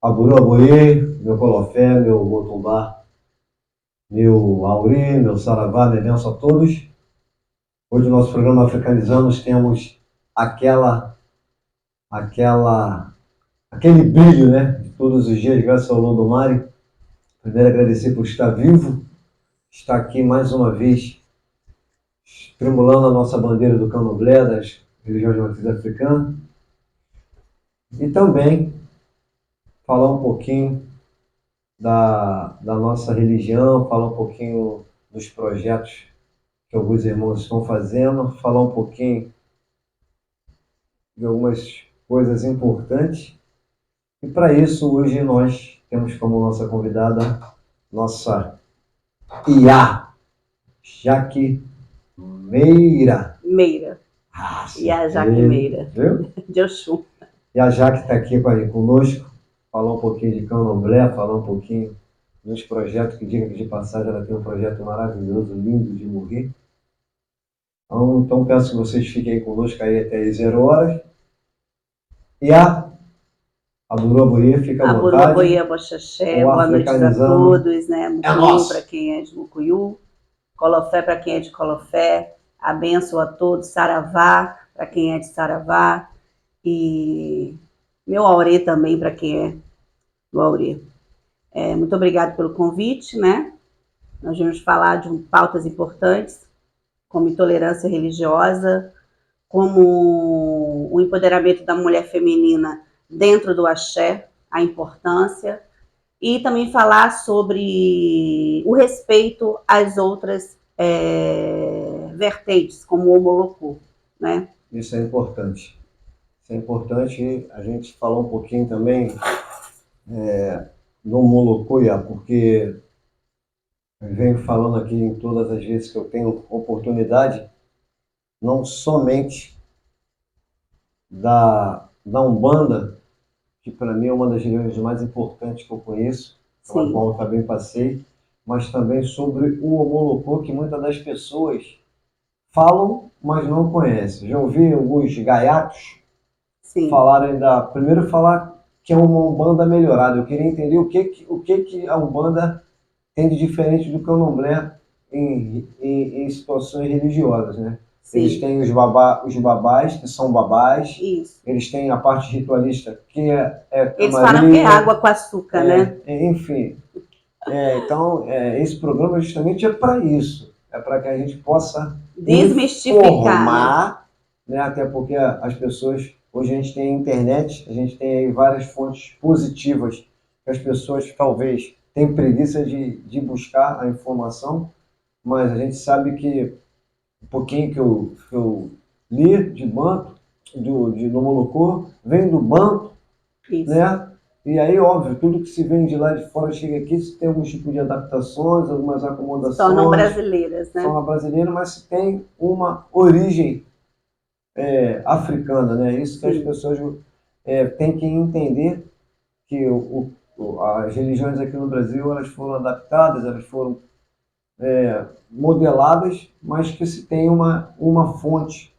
Aburu Aboye, meu Colofé, meu Motumbá, meu Auri, meu Saravá, minha benção a todos. Hoje no nosso programa Africanizamos temos aquela, aquele brilho, né? De todos os dias, graças ao Lodomari. Primeiro agradecer por estar vivo, estar aqui mais uma vez, tremulando a nossa bandeira do Candomblé, das religiões de matriz africana. E também falar um pouquinho da nossa religião, falar um pouquinho dos projetos que alguns irmãos estão fazendo, falar um pouquinho de algumas coisas importantes. E para isso, hoje nós temos como nossa convidada, nossa Iá, Jaque Meira. E a Jaque Meira, viu? de Oxum. E a Jaque está aqui conosco, falar um pouquinho de Candomblé, falar um pouquinho dos projetos, que diga que de passagem ela tem um projeto maravilhoso, lindo de morrer. Então peço que vocês fiquem aí conosco aí até as 0 horas. E a Aburu Aboye, fica à vontade. Aburu Aboye, Boxaxé, boa noite a todos, né? Mucuyu para quem é de Mucuyu, Colofé para quem é de Colofé, a bênção a todos, Saravá para quem é de Saravá, e meu Aurê também para quem é do Aurê. Muito obrigado pelo convite, né? Nós vamos falar de pautas importantes, como intolerância religiosa, como o empoderamento da mulher feminina dentro do axé, a importância, e também falar sobre o respeito às outras vertentes, como o Omolocô, né? Isso é importante. Isso é importante a gente falar um pouquinho também do Omolocoia, porque eu venho falando aqui em todas as vezes que eu tenho oportunidade, não somente da Umbanda, que para mim é uma das religiões mais importantes que eu conheço, pela qual eu também passei, mas também sobre o Omolocô, que muitas das pessoas falam, mas não conhecem. Já ouvi alguns gaiatos falarem primeiro falar que é uma Umbanda melhorada. Eu queria entender o que a Umbanda tem de diferente do Candomblé em situações religiosas, né? Sim. Eles têm os babás, que são babás. Isso. Eles têm a parte ritualista, que é eles falam que é água com açúcar, né? Enfim. Então, esse programa justamente é para isso. É para que a gente possa desmistificar, né? Até porque as pessoas... Hoje a gente tem a internet, a gente tem aí várias fontes positivas que as pessoas talvez tenham preguiça de buscar a informação, mas a gente sabe que um pouquinho que eu li de Banto, do Molocô, vem do Banto, né? E aí, óbvio, tudo que se vem de lá de fora chega aqui, se tem algum tipo de adaptações, algumas acomodações. Tornam brasileiras, né? Tornam brasileiras, mas se tem uma origem africana, né? Isso que as pessoas têm que entender, que as religiões aqui no Brasil, elas foram adaptadas, elas foram modeladas, mas que se tem uma fonte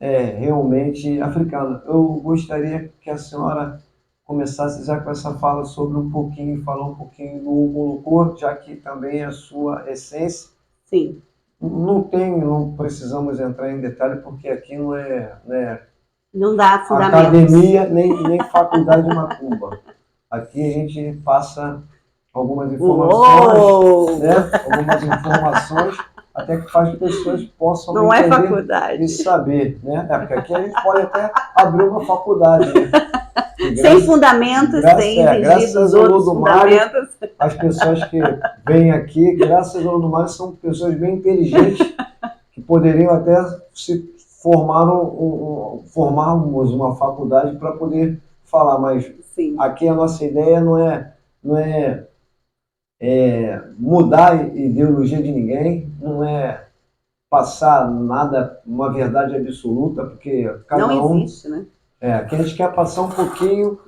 realmente africana. Eu gostaria que a senhora começasse já com essa fala sobre falar um pouquinho do Molocô, já que também é a sua essência. Sim. Não precisamos entrar em detalhe, porque aqui não não dá fundamentos. Academia, nem faculdade de macumba. Aqui a gente passa algumas informações, né? Algumas informações, até que faz que as pessoas possam não entender faculdade. E saber, né? Porque aqui a gente pode até abrir uma faculdade, né? Sem fundamentos, sem graças ao Lodomari, as pessoas que vêm aqui, graças ao Lodomari, são pessoas bem inteligentes, que poderiam até se formarmos uma faculdade para poder falar, mas aqui a nossa ideia não é mudar a ideologia de ninguém, não é passar nada, uma verdade absoluta, porque cada não existe, né? Aqui a gente quer passar um pouquinho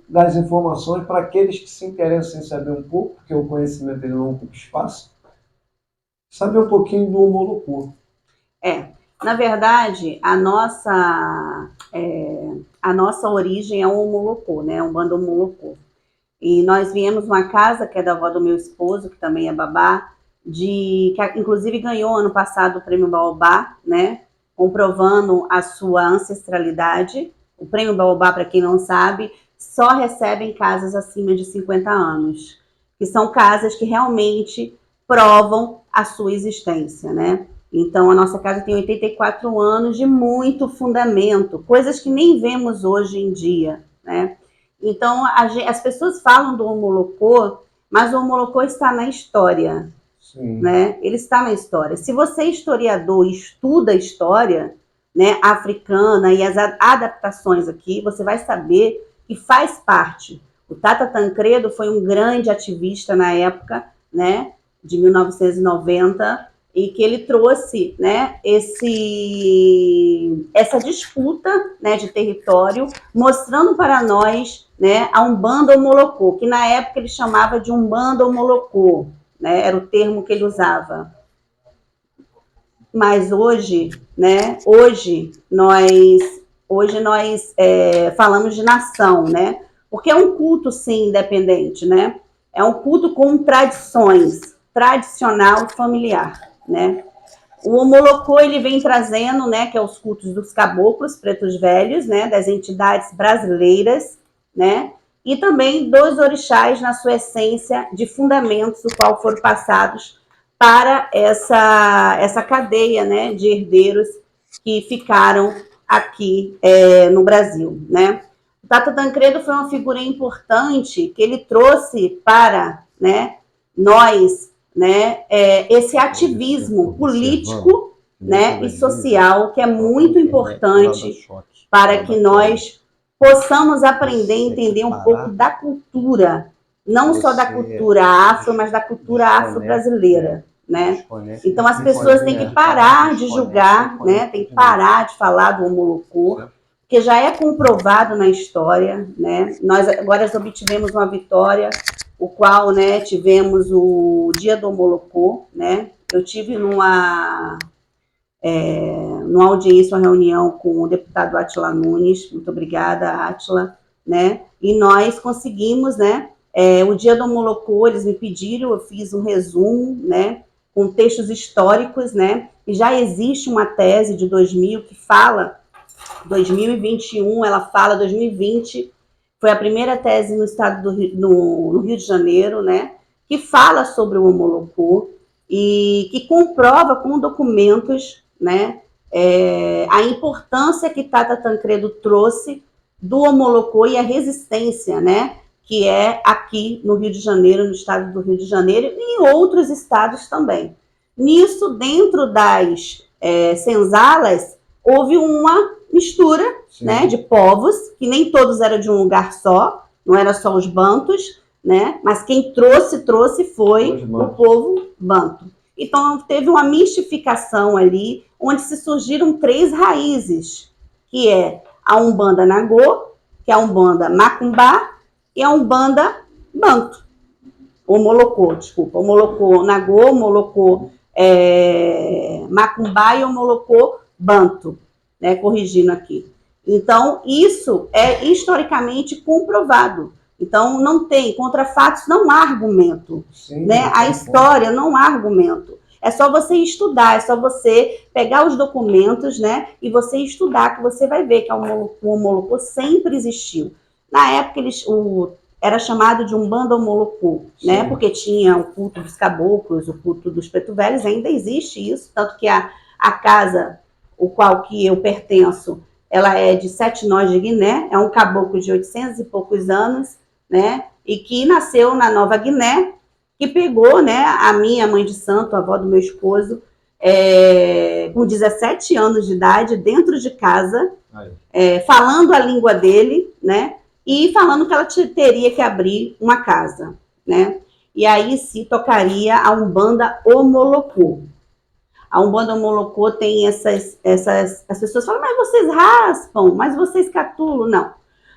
das informações para aqueles que se interessam em saber um pouco, porque o conhecimento ele não ocupa espaço, saber um pouquinho do Omolocô. Na verdade, a nossa origem é o Omolocô, né? Umbanda Omolocô. E nós viemos uma casa, que é da avó do meu esposo, que também é babá, que inclusive ganhou ano passado o Prêmio Baobá, né? Comprovando a sua ancestralidade. O Prêmio Baobá, para quem não sabe, só recebem casas acima de 50 anos, que são casas que realmente provam a sua existência, né? Então, a nossa casa tem 84 anos de muito fundamento, coisas que nem vemos hoje em dia, né? Então, as pessoas falam do Omolocô, mas o Omolocô está na história, né? Ele está na história. Se você é historiador e estuda a história, né, africana e as adaptações aqui, você vai saber que faz parte. O Tata Tancredo foi um grande ativista na época, né, de 1990, e que ele trouxe, né, essa disputa, né, de território, mostrando para nós, né, a Umbanda Omolocô, que na época ele chamava de Umbanda Omolocô, né, era o termo que ele usava. Mas hoje, né, hoje nós falamos de nação, né, porque é um culto, sim, independente, né, é um culto com tradições, tradicional e familiar, né. O Omolocô, ele vem trazendo, né, que é os cultos dos caboclos, pretos velhos, né, das entidades brasileiras, né, e também dos orixás na sua essência de fundamentos, do qual foram passados para essa cadeia, né, de herdeiros que ficaram aqui no Brasil, né. O Tata Tancredo foi uma figura importante que ele trouxe para, né, nós, né, esse ativismo político, né, e social, que é muito importante para que nós possamos aprender a entender um pouco da cultura, não só da cultura afro, mas da cultura afro-brasileira, né? Então as pessoas têm que parar de julgar, né, tem que parar de falar do Omolocô, porque já é comprovado na história, né? Nós agora obtivemos uma vitória, o qual, né, tivemos o Dia do Omolocô, né? Eu tive numa audiência, uma reunião com o deputado Átila Nunes, muito obrigada, Átila, né? E nós conseguimos, né? O Dia do Omolocô, eles me pediram, eu fiz um resumo, né? Com textos históricos, né? E já existe uma tese de 2000 que fala 2021, ela fala 2020, foi a primeira tese no estado no Rio de Janeiro, né, que fala sobre o Omolocô e que comprova com documentos, né, a importância que Tata Tancredo trouxe do Omolocô e a resistência, né, que é aqui no Rio de Janeiro, no estado do Rio de Janeiro e em outros estados também. Nisso, dentro das senzalas, houve uma mistura, né, de povos, que nem todos eram de um lugar só, não era só os bantos, né, mas quem trouxe foi o povo banto. Então, teve uma mistificação ali, onde se surgiram 3 raízes, que é a Umbanda Nagô, que é a Umbanda Macumbá e a Umbanda Banto. Omolocô, desculpa, Omolocô Nagô, Omolocô Macumbá e Omolocô Banto, né, corrigindo aqui. Então, isso é historicamente comprovado. Então, não tem, contra fatos não há argumento. Sim, né? A história não há argumento. É só você estudar, é só você pegar os documentos, né, e você estudar, que você vai ver que o Omolocô sempre existiu. Na época, era chamado de Umbanda Omolocô, né, porque tinha o culto dos caboclos, o culto dos preto velhos, ainda existe isso, tanto que a casa, o qual que eu pertenço, ela é de Sete Nós de Guiné, é um caboclo de 800 e poucos anos, né, e que nasceu na Nova Guiné, que pegou, né, a minha mãe de santo, a avó do meu esposo, com 17 anos de idade, dentro de casa, falando a língua dele, né, e falando que ela teria que abrir uma casa, né, e aí se tocaria a Umbanda Omolocô. A Umbanda Omolocô tem as pessoas falam, mas vocês raspam, mas vocês catulam. Não,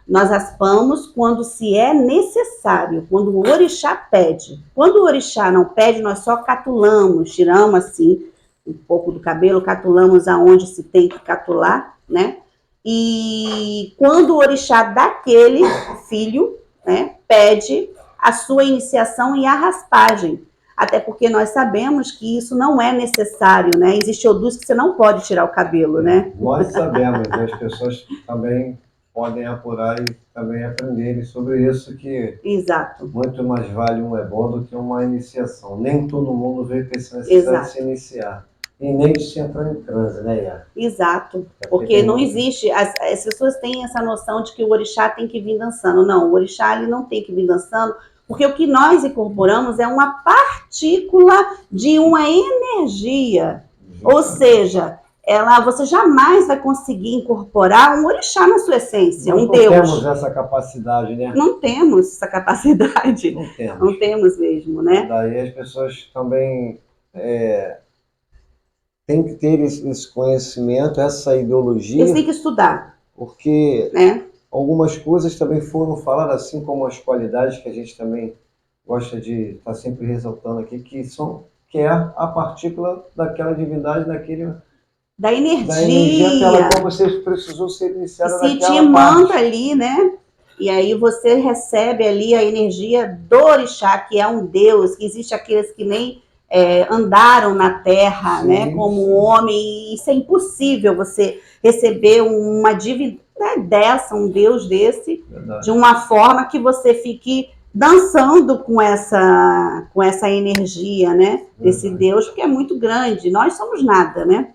nós raspamos quando se é necessário, quando o orixá pede. Quando o orixá não pede, nós só catulamos, tiramos assim um pouco do cabelo, catulamos aonde se tem que catular, né? E quando o orixá daquele filho, né, pede, a sua iniciação e a raspagem. Até porque nós sabemos que isso não é necessário, né? Existe odus que você não pode tirar o cabelo, né? Nós sabemos, as pessoas também podem apurar e também aprenderem sobre isso, que Exato. muito mais vale um ebó do que uma iniciação. Nem todo mundo vê que essa necessidade de se iniciar. E nem de se entrar em transe, né, Iá? Exato. Porque não existe, as pessoas têm essa noção de que o orixá tem que vir dançando. Não, o orixá ele não tem que vir dançando, porque o que nós incorporamos é uma partícula de uma energia. Ou seja, você jamais vai conseguir incorporar um orixá na sua essência, um Deus. Não temos essa capacidade, né? Não temos essa capacidade. Não temos. Não temos mesmo, né? Daí as pessoas também têm que ter esse conhecimento, essa ideologia. Eles têm que estudar. Porque algumas coisas também foram faladas, assim como as qualidades que a gente também gosta de estar sempre ressaltando aqui, que é a partícula daquela divindade, da energia pela qual você precisou ser iniciada naquela parte. Se te manda ali, né? E aí você recebe ali a energia do orixá, que é um Deus, que existe aqueles que nem andaram na terra, né? Como homem, e isso é impossível você receber uma divindade dessa, um Deus desse, de uma forma que você fique dançando com essa energia, né? Desse Deus, porque é muito grande. Nós somos nada, né?